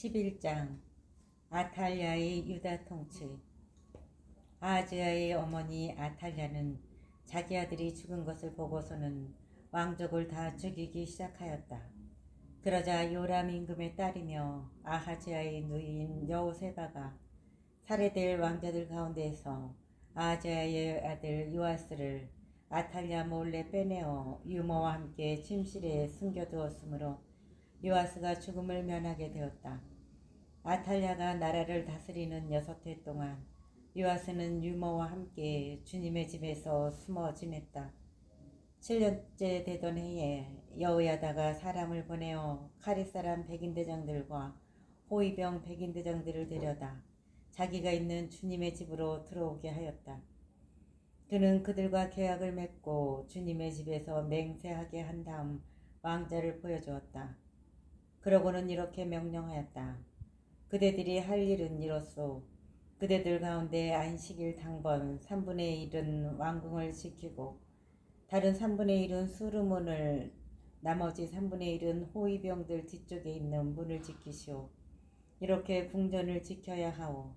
11장 아탈랴의 유다 통치. 아하즈야의 어머니 아탈랴는 자기 아들이 죽은 것을 보고서는 왕족을 다 죽이기 시작하였다. 그러자 요람 임금의 딸이며 아하즈야의 누이인 여호세바가 살해될 왕자들 가운데에서 아하즈야의 아들 요아스를 아탈랴 몰래 빼내어 유모와 함께 침실에 숨겨두었으므로 요아스가 죽음을 면하게 되었다. 아탈랴가 나라를 다스리는 6해 동안 요아스는 유모와 함께 주님의 집에서 숨어 지냈다. 7년째 되던 해에 여호야다가 사람을 보내어 카리 사람 백인대장들과 호위병 백인대장들을 데려다 자기가 있는 주님의 집으로 들어오게 하였다. 그는 그들과 계약을 맺고 주님의 집에서 맹세하게 한 다음 왕자를 보여주었다. 그러고는 이렇게 명령하였다. 그대들이 할 일은 이렇소. 그대들 가운데 안식일 당번 3분의 1은 왕궁을 지키고 다른 3분의 1은 수르문을, 나머지 3분의 1은 호위병들 뒤쪽에 있는 문을 지키시오. 이렇게 궁전을 지켜야 하오.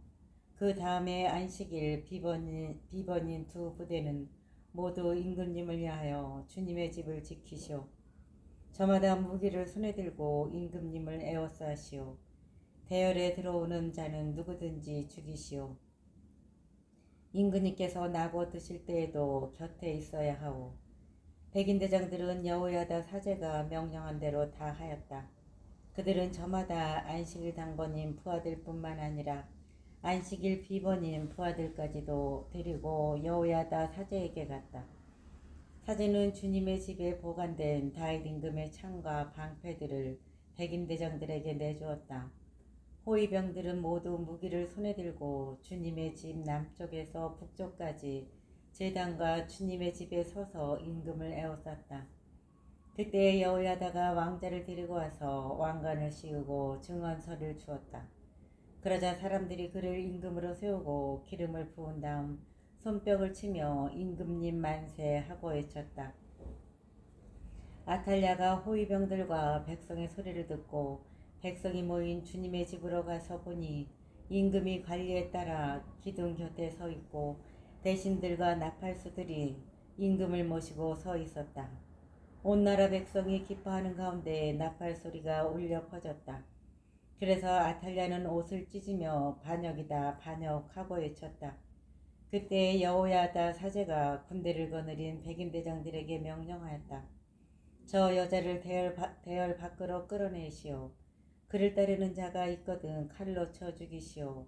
그 다음에 안식일 비번인 2 부대는 모두 임금님을 위하여 주님의 집을 지키시오. 저마다 무기를 손에 들고 임금님을 에워싸시오. 대열에 들어오는 자는 누구든지 죽이시오. 임금님께서 나고 드실 때에도 곁에 있어야 하오. 백인대장들은 여호야다 사제가 명령한 대로 다 하였다. 그들은 저마다 안식일 당번인 부하들 뿐만 아니라 안식일 비번인 부하들까지도 데리고 여호야다 사제에게 갔다. 사제는 주님의 집에 보관된 다윗 임금의 창과 방패들을 백인대장들에게 내주었다. 호위병들은 모두 무기를 손에 들고 주님의 집 남쪽에서 북쪽까지 제단과 주님의 집에 서서 임금을 에워쌌다. 그때 여호야다가 왕자를 데리고 와서 왕관을 씌우고 증언서를 주었다. 그러자 사람들이 그를 임금으로 세우고 기름을 부은 다음 손뼉을 치며 임금님 만세 하고 외쳤다. 아탈랴가 호위병들과 백성의 소리를 듣고 백성이 모인 주님의 집으로 가서 보니 임금이 관리에 따라 기둥 곁에 서 있고 대신들과 나팔수들이 임금을 모시고 서 있었다. 온 나라 백성이 기뻐하는 가운데 나팔 소리가 울려 퍼졌다. 그래서 아탈랴는 옷을 찢으며 반역이다 반역하고 외쳤다. 그때 여호야다 사제가 군대를 거느린 백인대장들에게 명령하였다. 저 여자를 대열 밖으로 끌어내시오. 그를 따르는 자가 있거든 칼로 쳐 죽이시오.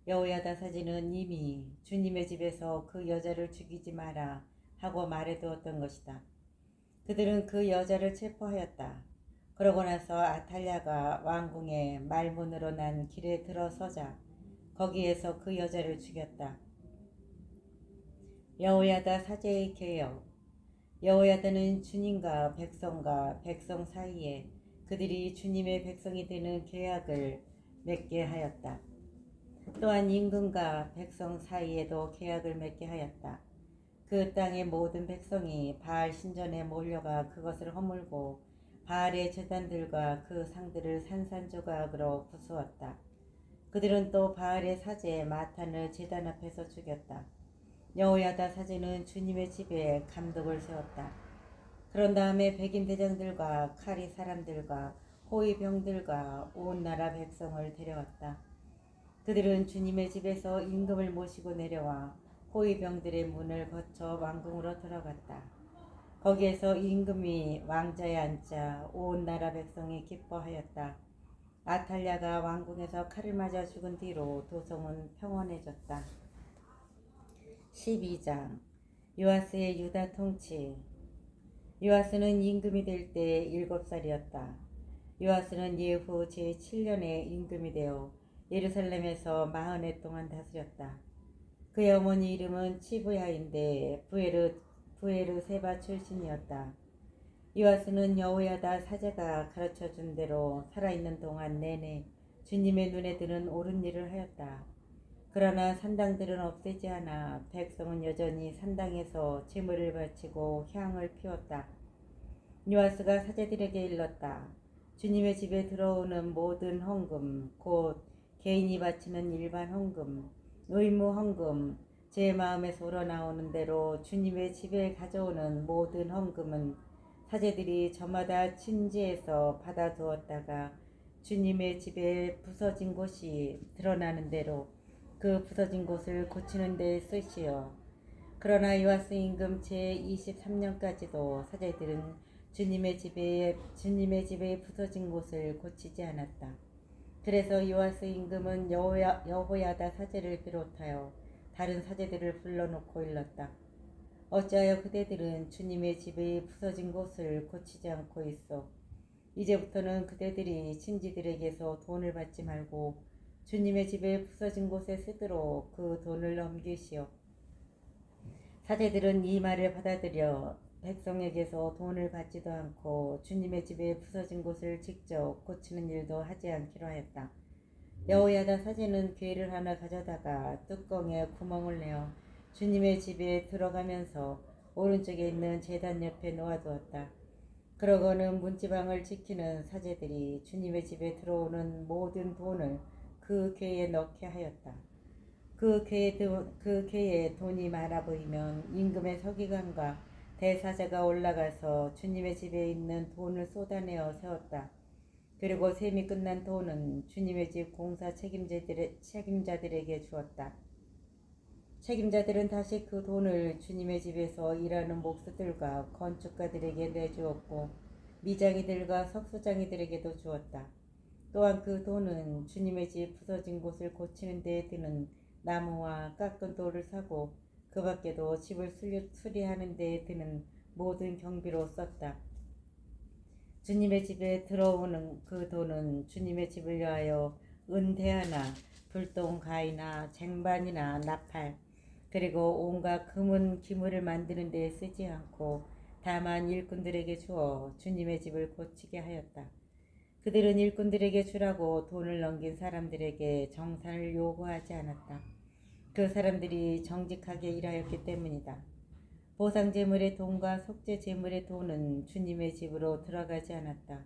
여호야다 사제는 이미 주님의 집에서 그 여자를 죽이지 마라 하고 말해두었던 것이다. 그들은 그 여자를 체포하였다. 그러고 나서 아탈랴가 왕궁의 말문으로 난 길에 들어서자 거기에서 그 여자를 죽였다. 여호야다 사제의 계역. 여호야다는 주님과 백성 사이에 그들이 주님의 백성이 되는 계약을 맺게 하였다. 또한 임금과 백성 사이에도 계약을 맺게 하였다. 그 땅의 모든 백성이 바알 신전에 몰려가 그것을 허물고 바알의 제단들과 그 상들을 산산조각으로 부수었다. 그들은 또 바알의 사제 마탄을 제단 앞에서 죽였다. 여호야다 사제는 주님의 집에 감독을 세웠다. 그런 다음에 백인 대장들과 카리 사람들과 호위병들과 온 나라 백성을 데려왔다. 그들은 주님의 집에서 임금을 모시고 내려와 호위병들의 문을 거쳐 왕궁으로 들어갔다. 거기에서 임금이 왕자에 앉자 온 나라 백성이 기뻐하였다. 아탈랴가 왕궁에서 칼을 맞아 죽은 뒤로 도성은 평온해졌다. 12장 요아스의 유다 통치. 요아스는 임금이 될 때 7살이었다. 요아스는 예후 제7년에 임금이 되어 예루살렘에서 40해 동안 다스렸다. 그의 어머니 이름은 치브야인데 부에르세바 출신이었다. 요아스는 여호야다 사제가 가르쳐준 대로 살아있는 동안 내내 주님의 눈에 드는 옳은 일을 하였다. 그러나 산당들은 없애지 않아 백성은 여전히 산당에서 제물을 바치고 향을 피웠다. 요아스가 사제들에게 일렀다. 주님의 집에 들어오는 모든 헌금, 곧 개인이 바치는 일반 헌금, 의무 헌금, 제 마음에서 우러나오는 대로 주님의 집에 가져오는 모든 헌금은 사제들이 저마다 친지에서 받아두었다가 주님의 집에 부서진 곳이 드러나는 대로 그 부서진 곳을 고치는 데 쓰시어. 그러나 요아스 임금 제23년까지도 사제들은 주님의 집에 부서진 곳을 고치지 않았다. 그래서 요아스 임금은 여호야다 사제를 비롯하여 다른 사제들을 불러놓고 일렀다. 어찌하여 그대들은 주님의 집의 부서진 곳을 고치지 않고 있어? 이제부터는 그대들이 친지들에게서 돈을 받지 말고 주님의 집에 부서진 곳에 쓰도록 그 돈을 넘기시오. 사제들은 이 말을 받아들여 백성에게서 돈을 받지도 않고 주님의 집에 부서진 곳을 직접 고치는 일도 하지 않기로 하였다. 여호야다 사제는 괴를 하나 가져다가 뚜껑에 구멍을 내어 주님의 집에 들어가면서 오른쪽에 있는 제단 옆에 놓아두었다. 그러고는 문지방을 지키는 사제들이 주님의 집에 들어오는 모든 돈을 그 궤에 넣게 하였다. 그 궤에 돈이 많아 보이면 임금의 서기관과 대사자가 올라가서 주님의 집에 있는 돈을 쏟아내어 세웠다. 그리고 셈이 끝난 돈은 주님의 집 공사 책임자들에게 주었다. 책임자들은 다시 그 돈을 주님의 집에서 일하는 목수들과 건축가들에게 내주었고 미장이들과 석수장이들에게도 주었다. 또한 그 돈은 주님의 집 부서진 곳을 고치는 데 드는 나무와 깎은 돌을 사고 그 밖에도 집을 수리하는 데 드는 모든 경비로 썼다. 주님의 집에 들어오는 그 돈은 주님의 집을 위하여 은대하나 불똥가이나 쟁반이나 나팔 그리고 온갖 금은 기물을 만드는 데 쓰지 않고 다만 일꾼들에게 주어 주님의 집을 고치게 하였다. 그들은 일꾼들에게 주라고 돈을 넘긴 사람들에게 정산을 요구하지 않았다. 그 사람들이 정직하게 일하였기 때문이다. 보상제물의 돈과 속죄제물의 돈은 주님의 집으로 들어가지 않았다.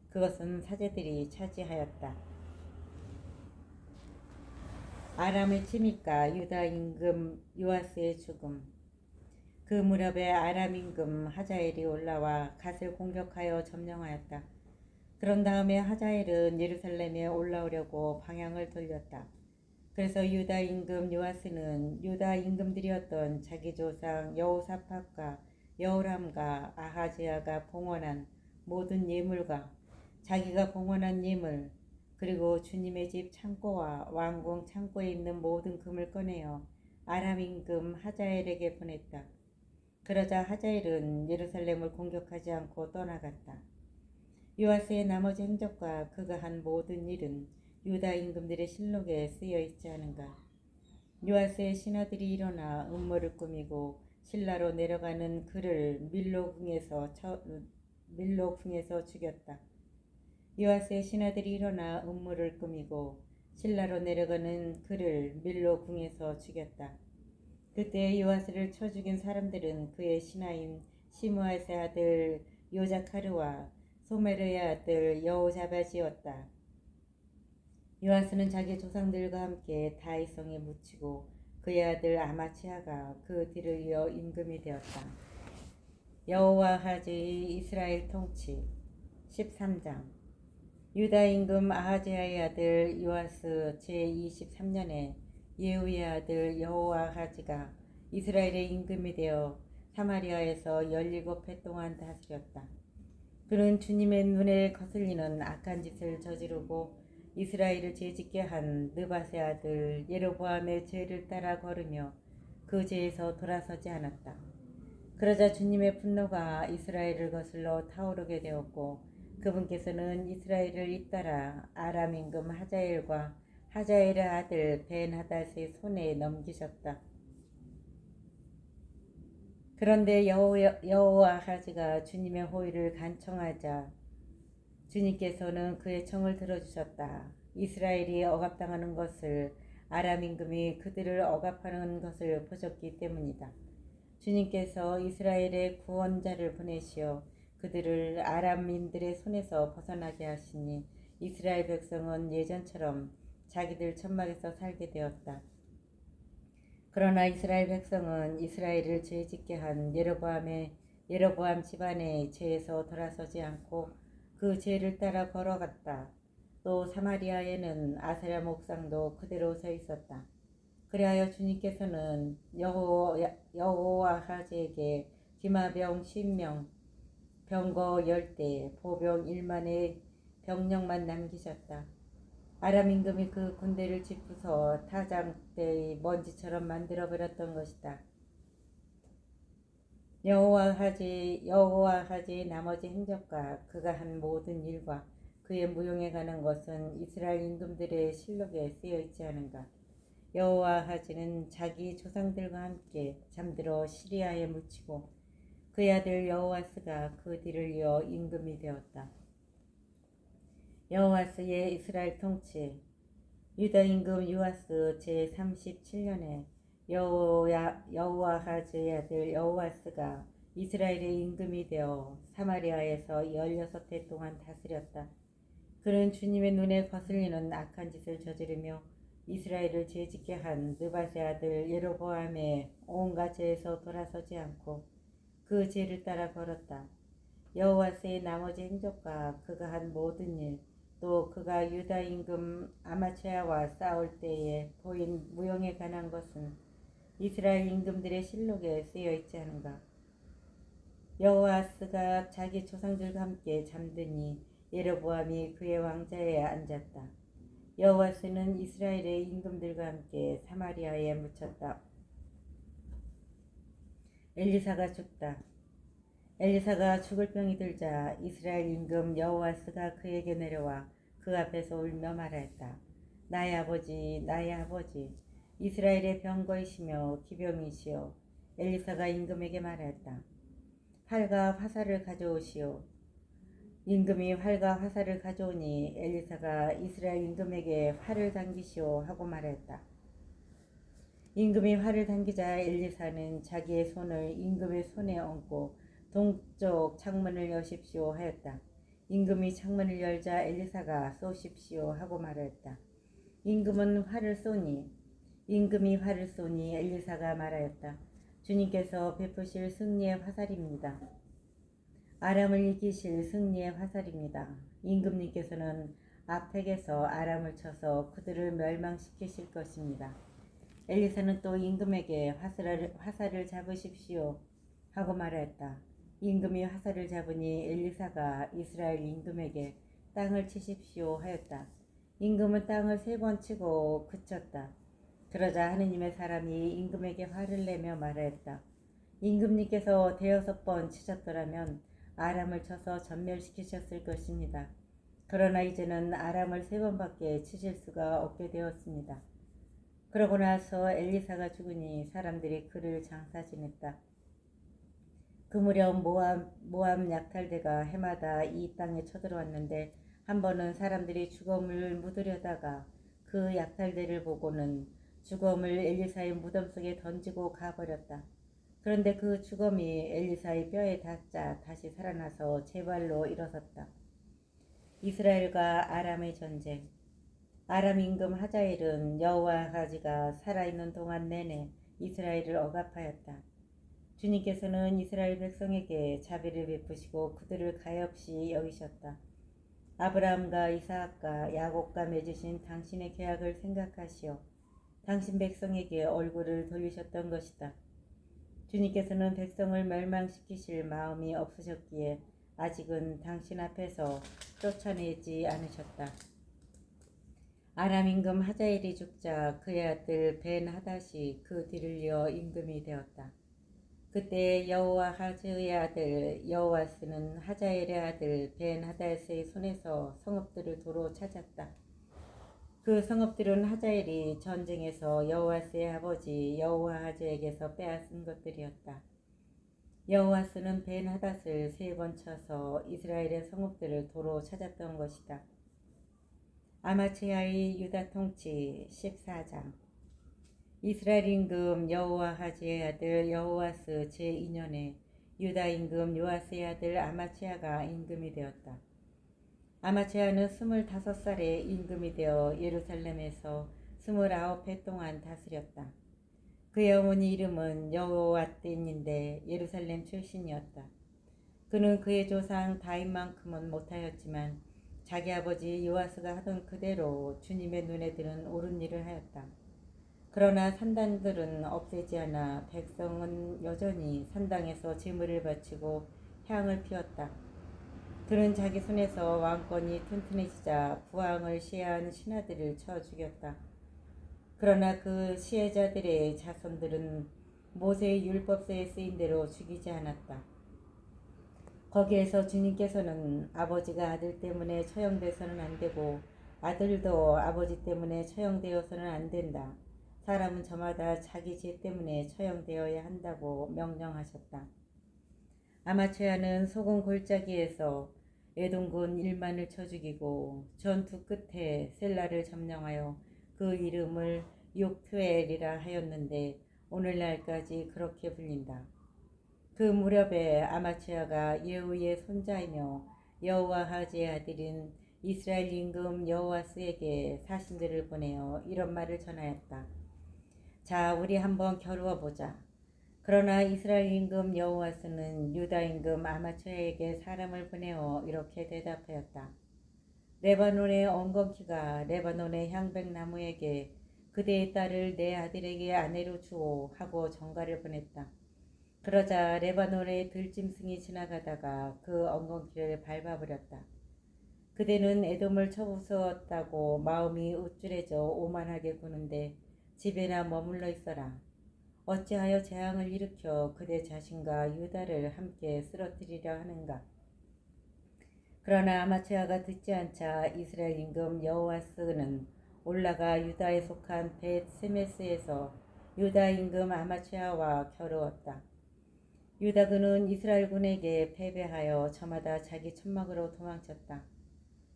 그것은 사제들이 차지하였다. 아람의 침입과 유다 임금 요아스의 죽음. 그 무렵에 아람 임금 하자엘이 올라와 갓을 공격하여 점령하였다. 그런 다음에 하자엘은 예루살렘에 올라오려고 방향을 돌렸다. 그래서 유다 임금 요아스는 유다 임금들이었던 자기 조상 여호사밧과 여호람과 아하지야가 봉헌한 모든 예물과 자기가 봉헌한 예물 그리고 주님의 집 창고와 왕궁 창고에 있는 모든 금을 꺼내어 아람 임금 하자엘에게 보냈다. 그러자 하자엘은 예루살렘을 공격하지 않고 떠나갔다. 요아스의 나머지 행적과 그가 한 모든 일은 유다 임금들의 실록에 쓰여 있지 않은가. 요아스의 신하들이 일어나 음모를 꾸미고 신라로 내려가는 그를 밀로 궁에서 죽였다. 요아스의 신하들이 일어나 음모를 꾸미고 신라로 내려가는 그를 밀로 궁에서 죽였다. 그때 요아스를 쳐 죽인 사람들은 그의 신하인 시므아스의 아들 요자카르와 소메르의 아들 여호자밧이었다. 요아스는 자기 조상들과 함께 다윗성에 묻히고 그의 아들 아마치아가 그 뒤를 이어 임금이 되었다. 여호아하즈의 이스라엘 통치 13장. 유다 임금 아하지야의 아들 요아스 제23년에 예후의 아들 여호아하즈가 이스라엘의 임금이 되어 사마리아에서 17해 동안 다스렸다. 그는 주님의 눈에 거슬리는 악한 짓을 저지르고 이스라엘을 죄짓게 한 느밧의 아들 예로보암의 죄를 따라 걸으며 그 죄에서 돌아서지 않았다. 그러자 주님의 분노가 이스라엘을 거슬러 타오르게 되었고 그분께서는 이스라엘을 잇따라 아람 임금 하자엘과 하자엘의 아들 벤하닷의 손에 넘기셨다. 그런데 여호아하즈가 주님의 호의를 간청하자 주님께서는 그의 청을 들어주셨다. 이스라엘이 억압당하는 것을 아람 임금이 그들을 억압하는 것을 보셨기 때문이다. 주님께서 이스라엘의 구원자를 보내시어 그들을 아람민들의 손에서 벗어나게 하시니 이스라엘 백성은 예전처럼 자기들 천막에서 살게 되었다. 그러나 이스라엘 백성은 이스라엘을 죄짓게 한 예로보암 집안의 죄에서 돌아서지 않고 그 죄를 따라 걸어갔다. 또 사마리아에는 아세라 목상도 그대로 서 있었다. 그리하여 주님께서는 여호와하즈에게 기마병 10명, 병거 10대, 보병 1만의 병력만 남기셨다. 아람 임금이 그 군대를 짚부서 타작대의 먼지처럼 만들어버렸던 것이다. 여호와하즈의 나머지 행적과 그가 한 모든 일과 그의 무용에 관한 것은 이스라엘 임금들의 실록에 쓰여 있지 않은가. 여호와하즈는 자기 조상들과 함께 잠들어 시리아에 묻히고 그의 아들 여호와스가 그 뒤를 이어 임금이 되었다. 여호와스의 이스라엘 통치. 유다 임금 요아스 제37년에 여호와하즈의 아들 여호와스가 이스라엘의 임금이 되어 사마리아에서 16해 동안 다스렸다. 그는 주님의 눈에 거슬리는 악한 짓을 저지르며 이스라엘을 죄짓게 한 느밧의 아들 예로보암의 온갖 죄에서 돌아서지 않고 그 죄를 따라 걸었다. 여호와스의 나머지 행적과 그가 한 모든 일, 또 그가 유다 임금 아마츠야와 싸울 때에 보인 무용에 관한 것은 이스라엘 임금들의 실록에 쓰여 있지 않은가. 여호와스가 자기 조상들과 함께 잠드니 예로보암이 그의 왕좌에 앉았다. 여호와스는 이스라엘의 임금들과 함께 사마리아에 묻혔다. 엘리사가 죽다. 엘리사가 죽을 병이 들자 이스라엘 임금 여호와스가 그에게 내려와 그 앞에서 울며 말하였다. 나의 아버지, 나의 아버지, 이스라엘의 병거이시며 기병이시여. 엘리사가 임금에게 말하였다. 활과 화살을 가져오시오. 임금이 활과 화살을 가져오니 엘리사가 이스라엘 임금에게 활을 당기시오 하고 말하였다. 임금이 활을 당기자 엘리사는 자기의 손을 임금의 손에 얹고 동쪽 창문을 여십시오 하였다. 임금이 창문을 열자 엘리사가 쏘십시오 하고 말하였다. 임금이 활을 쏘니 엘리사가 말하였다. 주님께서 베푸실 승리의 화살입니다. 아람을 이기실 승리의 화살입니다. 임금님께서는 아펙에서 아람을 쳐서 그들을 멸망시키실 것입니다. 엘리사는 또 임금에게 화살을 잡으십시오 하고 말하였다. 임금이 화살을 잡으니 엘리사가 이스라엘 임금에게 땅을 치십시오 하였다. 임금은 땅을 3번 치고 그쳤다. 그러자 하느님의 사람이 임금에게 화를 내며 말하였다. 임금님께서 6번 치셨더라면 아람을 쳐서 전멸시키셨을 것입니다. 그러나 이제는 아람을 3번밖에 치실 수가 없게 되었습니다. 그러고 나서 엘리사가 죽으니 사람들이 그를 장사지냈다. 그 무렵 모압 약탈대가 해마다 이 땅에 쳐들어왔는데 한 번은 사람들이 죽음을 묻으려다가 그 약탈대를 보고는 죽음을 엘리사의 무덤 속에 던지고 가버렸다. 그런데 그 죽음이 엘리사의 뼈에 닿자 다시 살아나서 제발로 일어섰다. 이스라엘과 아람의 전쟁. 아람 임금 하자엘은 여호와하즈가 살아있는 동안 내내 이스라엘을 억압하였다. 주님께서는 이스라엘 백성에게 자비를 베푸시고 그들을 가엾이 여기셨다. 아브라함과 이삭과 야곱과 맺으신 당신의 계약을 생각하시어 당신 백성에게 얼굴을 돌리셨던 것이다. 주님께서는 백성을 멸망시키실 마음이 없으셨기에 아직은 당신 앞에서 쫓아내지 않으셨다. 아람 임금 하자엘이 죽자 그의 아들 벤 하닷이 그 뒤를 이어 임금이 되었다. 그때 여호와하즈의 아들 여호와스는 하자엘의 아들 벤 하닷의 손에서 성읍들을 도로 찾았다. 그 성읍들은 하자엘이 전쟁에서 여호와스의 아버지 여호와하즈에게서 빼앗은 것들이었다. 여호와스는 벤 하닷을 3번 쳐서 이스라엘의 성읍들을 도로 찾았던 것이다. 아마츠야의 유다 통치 14장. 이스라엘 임금 여호와하즈의 아들 여호와스 제2년에 유다 임금 요아스의 아들 아마치아가 임금이 되었다. 아마치아는 25살에 임금이 되어 예루살렘에서 29해 동안 다스렸다. 그의 어머니 이름은 여호와딘인데 예루살렘 출신이었다. 그는 그의 조상 다윗만큼은 못하였지만 자기 아버지 요아스가 하던 그대로 주님의 눈에 드는 옳은 일을 하였다. 그러나 산당들은 없애지 않아 백성은 여전히 산당에서 제물을 바치고 향을 피웠다. 그는 자기 손에서 왕권이 튼튼해지자 부왕을 시해한 신하들을 쳐 죽였다. 그러나 그 시해자들의 자손들은 모세의 율법서에 쓰인 대로 죽이지 않았다. 거기에서 주님께서는 아버지가 아들 때문에 처형돼서는 안 되고 아들도 아버지 때문에 처형되어서는 안 된다. 사람은 저마다 자기 죄 때문에 처형되어야 한다고 명령하셨다. 아마추아는 소금 골짜기에서 에돔군 1만을 쳐 죽이고 전투 끝에 셀라를 점령하여 그 이름을 욕투엘이라 하였는데 오늘날까지 그렇게 불린다. 그 무렵에 아마치아가 예후의 손자이며 여호와하즈의 아들인 이스라엘 임금 여호와스에게 사신들을 보내어 이런 말을 전하였다. 자, 우리 한번 겨루어 보자. 그러나 이스라엘 임금 여호와스는 유다 임금 아마치아에게 사람을 보내어 이렇게 대답하였다. 레바논의 엉겅퀴가 레바논의 향백나무에게 그대의 딸을 내 아들에게 아내로 주오 하고 전가를 보냈다. 그러자 레바논의 들짐승이 지나가다가 그 엉겅퀴를 밟아버렸다. 그대는 에돔을 쳐부수었다고 마음이 우쭐해져 오만하게 구는데 집에나 머물러 있어라. 어찌하여 재앙을 일으켜 그대 자신과 유다를 함께 쓰러뜨리려 하는가. 그러나 아마치아가 듣지 않자 이스라엘 임금 여호와스는 올라가 유다에 속한 벳 세메스에서 유다 임금 아마치아와 겨루었다. 유다 군은 이스라엘 군에게 패배하여 저마다 자기 천막으로 도망쳤다.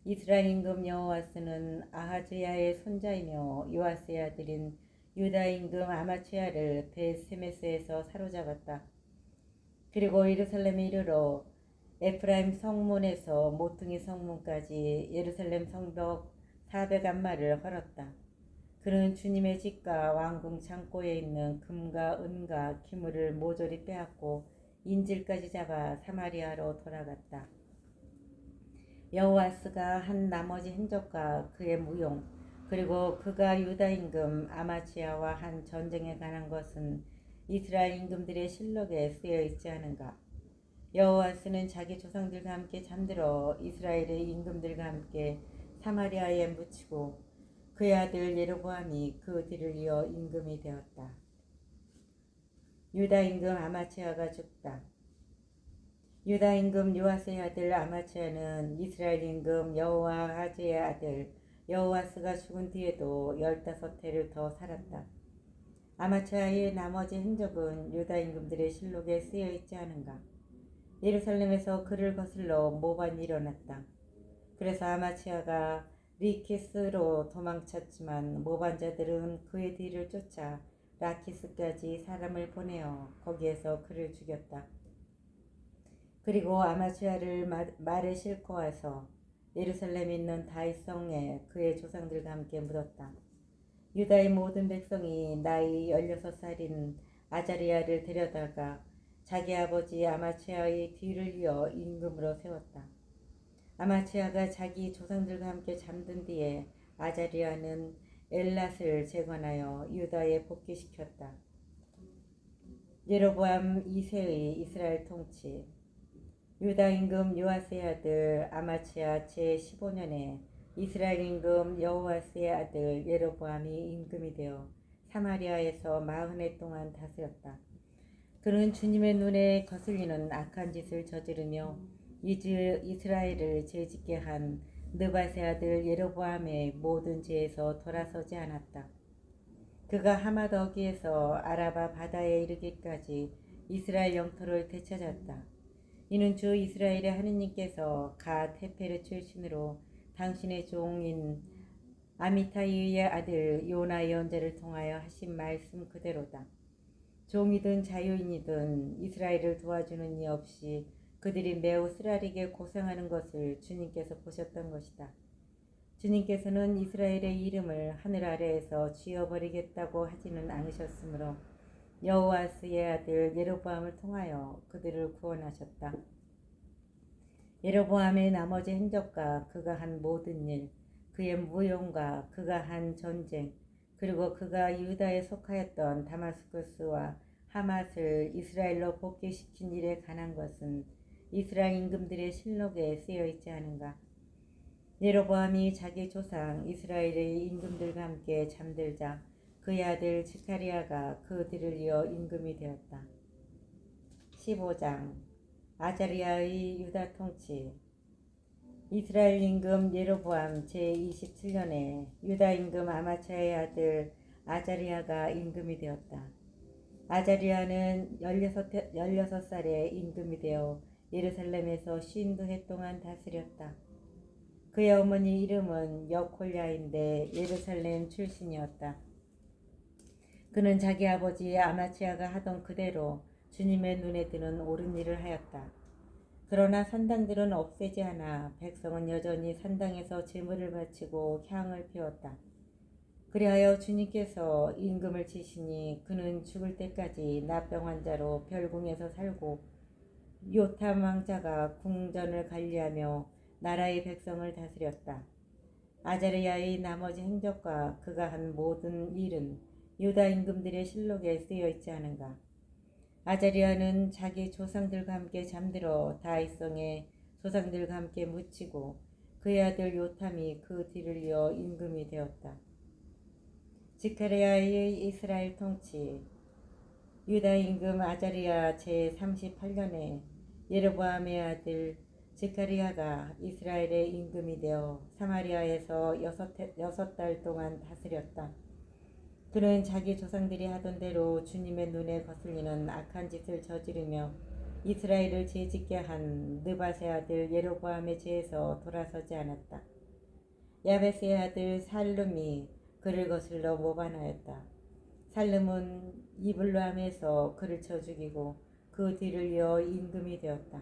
이스라엘 임금 여호와스는 아하즈야의 손자이며 요아스의 아들인 유다 임금 아마치아를 벳 세메스에서 사로잡았다. 그리고 예루살렘에 이르러 에프라임 성문에서 모퉁이 성문까지 예루살렘 성벽 400안마를 헐었다. 그는 주님의 집과 왕궁 창고에 있는 금과 은과 기물을 모조리 빼앗고 인질까지 잡아 사마리아로 돌아갔다. 여호와스가 한 나머지 행적과 그의 무용 그리고 그가 유다 임금 아마치아와 한 전쟁에 관한 것은 이스라엘 임금들의 실록에 쓰여 있지 않은가. 여호와스는 자기 조상들과 함께 잠들어 이스라엘의 임금들과 함께 사마리아에 묻히고 그의 아들 예로보암이 그 뒤를 이어 임금이 되었다. 유다 임금 아마치아가 죽다. 유다 임금 요아스의 아들 아마치아는 이스라엘 임금 여호와하즈의 아들 여호와스가 죽은 뒤에도 15해를 더 살았다. 아마치아의 나머지 행적은 유다 임금들의 실록에 쓰여 있지 않은가. 예루살렘에서 그를 거슬러 모반이 일어났다. 그래서 아마치아가 리키스로 도망쳤지만 모반자들은 그의 뒤를 쫓아 라키스까지 사람을 보내어 거기에서 그를 죽였다. 그리고 아마치아를 말에 싣고 와서 예루살렘에 있는 다윗성에 그의 조상들과 함께 묻었다. 유다의 모든 백성이 나이 16살인 아자리아를 데려다가 자기 아버지 아마치아의 뒤를 이어 임금으로 세웠다. 아마치아가 자기 조상들과 함께 잠든 뒤에 아자리아는 엘랏을 재건하여 유다에 복귀시켰다. 예로보암 2세의 이스라엘 통치. 유다 임금 요아스의 아들 아마치아 제15년에 이스라엘 임금 여호와스의 아들 예로보암이 임금이 되어 사마리아에서 40해 동안 다스렸다. 그는 주님의 눈에 거슬리는 악한 짓을 저지르며 이스라엘을 죄짓게 한 느밧의 아들 예로보암의 모든 죄에서 돌아서지 않았다. 그가 하마더기에서 아라바 바다에 이르기까지 이스라엘 영토를 되찾았다. 이는 주 이스라엘의 하느님께서 가 테페르 출신으로 당신의 종인 아미타이의 아들 요나 예언자를 통하여 하신 말씀 그대로다. 종이든 자유인이든 이스라엘을 도와주는 이 없이 그들이 매우 쓰라리게 고생하는 것을 주님께서 보셨던 것이다. 주님께서는 이스라엘의 이름을 하늘 아래에서 지워버리겠다고 하지는 않으셨으므로 여호아스의 아들 예로보암을 통하여 그들을 구원하셨다. 예로보암의 나머지 행적과 그가 한 모든 일, 그의 무용과 그가 한 전쟁, 그리고 그가 유다에 속하였던 다마스쿠스와 하맛을 이스라엘로 복귀시킨 일에 관한 것은 이스라엘 임금들의 실록에 쓰여 있지 않은가. 예로보암이 자기 조상 이스라엘의 임금들과 함께 잠들자 그의 아들 스가랴가 그들을 이어 임금이 되었다. 15장 아자리아의 유다 통치. 이스라엘 임금 예로보암 제27년에 유다 임금 아마차의 아들 아자리아가 임금이 되었다. 아자리아는 16살에 임금이 되어 예루살렘에서 52해 동안 다스렸다. 그의 어머니 이름은 여콜야인데 예루살렘 출신이었다. 그는 자기 아버지 아마치아가 하던 그대로 주님의 눈에 드는 옳은 일을 하였다. 그러나 산당들은 없애지 않아 백성은 여전히 산당에서 제물을 바치고 향을 피웠다. 그리하여 주님께서 임금을 치시니 그는 죽을 때까지 나병 환자로 별궁에서 살고 요탐 왕자가 궁전을 관리하며 나라의 백성을 다스렸다. 아자리아의 나머지 행적과 그가 한 모든 일은 유다 임금들의 실록에 쓰여 있지 않은가. 아자리아는 자기 조상들과 함께 잠들어 다윗성에 조상들과 함께 묻히고 그의 아들 요탐이 그 뒤를 이어 임금이 되었다. 스가랴의 이스라엘 통치. 유다 임금 아자리아 제38년에 예로보암의 아들 스가랴가 이스라엘의 임금이 되어 사마리아에서 6달 동안 다스렸다. 그는 자기 조상들이 하던 대로 주님의 눈에 거슬리는 악한 짓을 저지르며 이스라엘을 죄짓게 한 느밧의 아들 예로보암의 죄에서 돌아서지 않았다. 야베스의 아들 살룸이 그를 거슬러 모반하였다. 살룸은 이블람에서 그를 쳐 죽이고 그 뒤를 이어 임금이 되었다.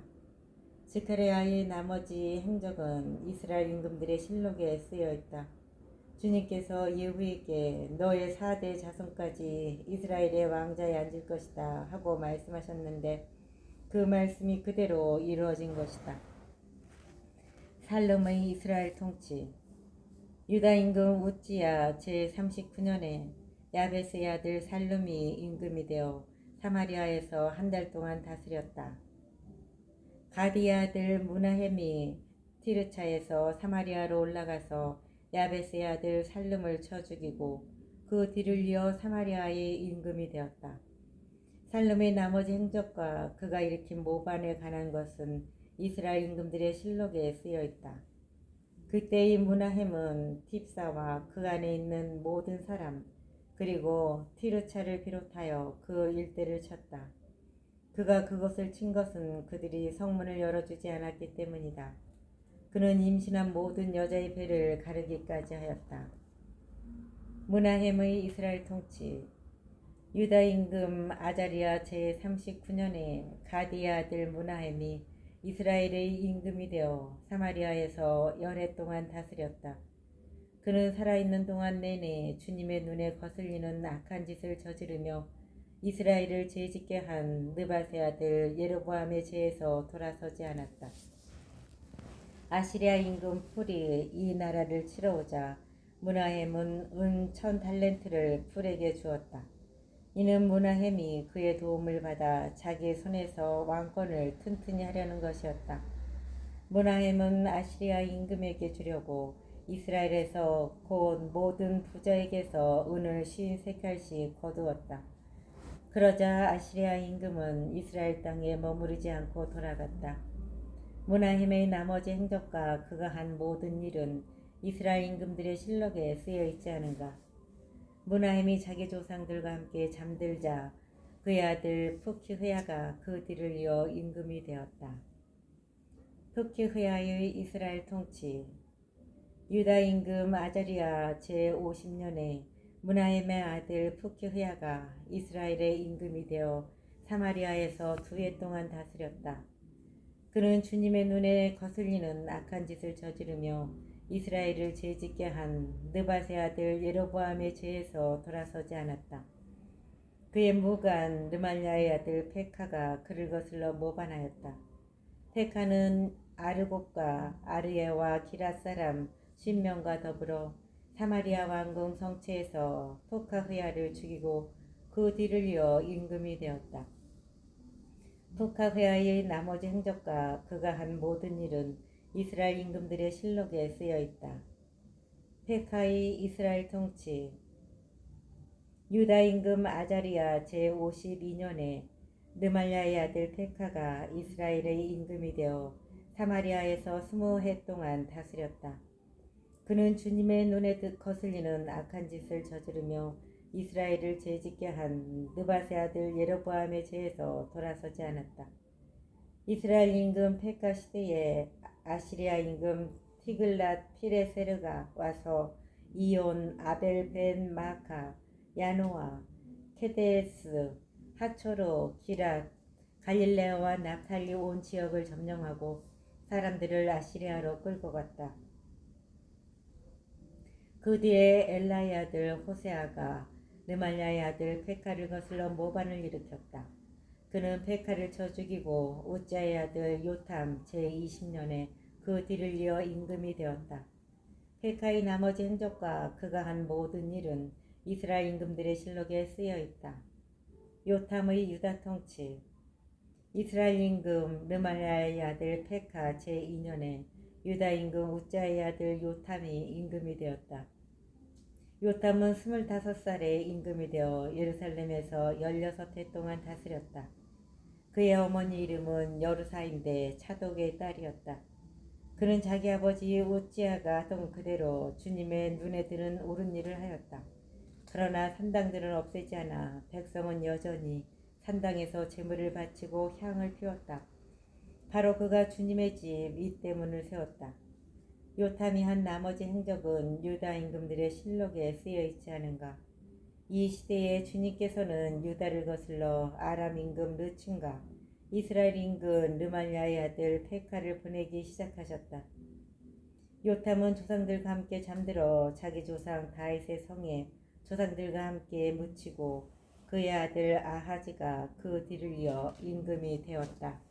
스가랴의 나머지 행적은 이스라엘 임금들의 실록에 쓰여 있다. 주님께서 예후에게 너의 4대 자손까지 이스라엘의 왕자에 앉을 것이다 하고 말씀하셨는데 그 말씀이 그대로 이루어진 것이다. 살룸의 이스라엘 통치. 유다 임금 우찌야 제39년에 야베스의 아들 살룸이 임금이 되어 사마리아에서 1달 동안 다스렸다. 가디의 아들 무나헴이 티르차에서 사마리아로 올라가서 야베스의 아들 살룸을 쳐 죽이고 그 뒤를 이어 사마리아의 임금이 되었다. 살룸의 나머지 행적과 그가 일으킨 모반에 관한 것은 이스라엘 임금들의 실록에 쓰여 있다. 그때의 무나헴은 팁사와 그 안에 있는 모든 사람 그리고 티르차를 비롯하여 그 일대를 쳤다. 그가 그것을 친 것은 그들이 성문을 열어주지 않았기 때문이다. 그는 임신한 모든 여자의 배를 가르기까지 하였다. 무나헴의 이스라엘 통치. 유다 임금 아자리아 제39년에 가디의 아들 무나헴이 이스라엘의 임금이 되어 사마리아에서 열해 동안 다스렸다. 그는 살아있는 동안 내내 주님의 눈에 거슬리는 악한 짓을 저지르며 이스라엘을 죄짓게 한 느밧의 아들 예로보암의 죄에서 돌아서지 않았다. 아시리아 임금 풀이 이 나라를 치러오자 무나헴은 은 1000달란트를 풀에게 주었다. 이는 무나헴이 그의 도움을 받아 자기 손에서 왕권을 튼튼히 하려는 것이었다. 무나헴은 아시리아 임금에게 주려고 이스라엘에서 곧 모든 부자에게서 은을 53칼씩 거두었다. 그러자 아시리아 임금은 이스라엘 땅에 머무르지 않고 돌아갔다. 무나헴의 나머지 행적과 그가 한 모든 일은 이스라엘 임금들의 실록에 쓰여 있지 않은가. 무나헴이 자기 조상들과 함께 잠들자 그의 아들 푸키흐야가 그 뒤를 이어 임금이 되었다. 푸키흐야의 이스라엘 통치. 유다 임금 아자리아 제50년에 문하임의 아들 푸키흐야가 이스라엘의 임금이 되어 사마리아에서 2해 동안 다스렸다. 그는 주님의 눈에 거슬리는 악한 짓을 저지르며 이스라엘을 죄짓게 한 느밧의 아들 예로보암의 죄에서 돌아서지 않았다. 그의 무관 르말랴의 아들 페카가 그를 거슬러 모반하였다. 페카는 아르곱과 아르예와 기랏 사람 10명과 더불어 사마리아 왕궁 성체에서 푸카흐야를 죽이고 그 뒤를 이어 임금이 되었다. 푸카흐야의 나머지 행적과 그가 한 모든 일은 이스라엘 임금들의 실록에 쓰여 있다. 페카의 이스라엘 통치. 유다 임금 아자리아 제52년에 르말랴의 아들 페카가 이스라엘의 임금이 되어 사마리아에서 20해 동안 다스렸다. 그는 주님의 눈에 거슬리는 악한 짓을 저지르며 이스라엘을 죄짓게 한 느밧의 아들 예로보암의 죄에서 돌아서지 않았다. 이스라엘 임금 페카 시대에 아시리아 임금 티글랏 피레세르가 와서 이온, 아벨 벤 마카, 야노아, 케데스, 하초로, 기랏, 갈릴레아와 납탈리 온 지역을 점령하고 사람들을 아시리아로 끌고 갔다. 그 뒤에 엘라의 아들 호세아가 르말랴의 아들 페카를 거슬러 모반을 일으켰다. 그는 페카를 쳐 죽이고 우짜의 아들 요탐 제20년에 그 뒤를 이어 임금이 되었다. 페카의 나머지 행적과 그가 한 모든 일은 이스라엘 임금들의 실록에 쓰여 있다. 요탐의 유다 통치. 이스라엘 임금 르말랴의 아들 페카 제2년에 유다 임금 우짜의 아들 요탐이 임금이 되었다. 요탐은 25살에 임금이 되어 예루살렘에서 16해 동안 다스렸다. 그의 어머니 이름은 여루사인데 차독의 딸이었다. 그는 자기 아버지 우찌야가 하던 그대로 주님의 눈에 드는 옳은 일을 하였다. 그러나 산당들은 없애지 않아 백성은 여전히 산당에서 제물을 바치고 향을 피웠다. 바로 그가 주님의 집 윗대문을 세웠다. 요탐이 한 나머지 행적은 유다 임금들의 실록에 쓰여 있지 않은가. 이 시대에 주님께서는 유다를 거슬러 아람 임금 르친과 이스라엘 임금 르말랴의 아들 페카를 보내기 시작하셨다. 요탐은 조상들과 함께 잠들어 자기 조상 다윗의 성에 조상들과 함께 묻히고 그의 아들 아하즈가 그 뒤를 이어 임금이 되었다.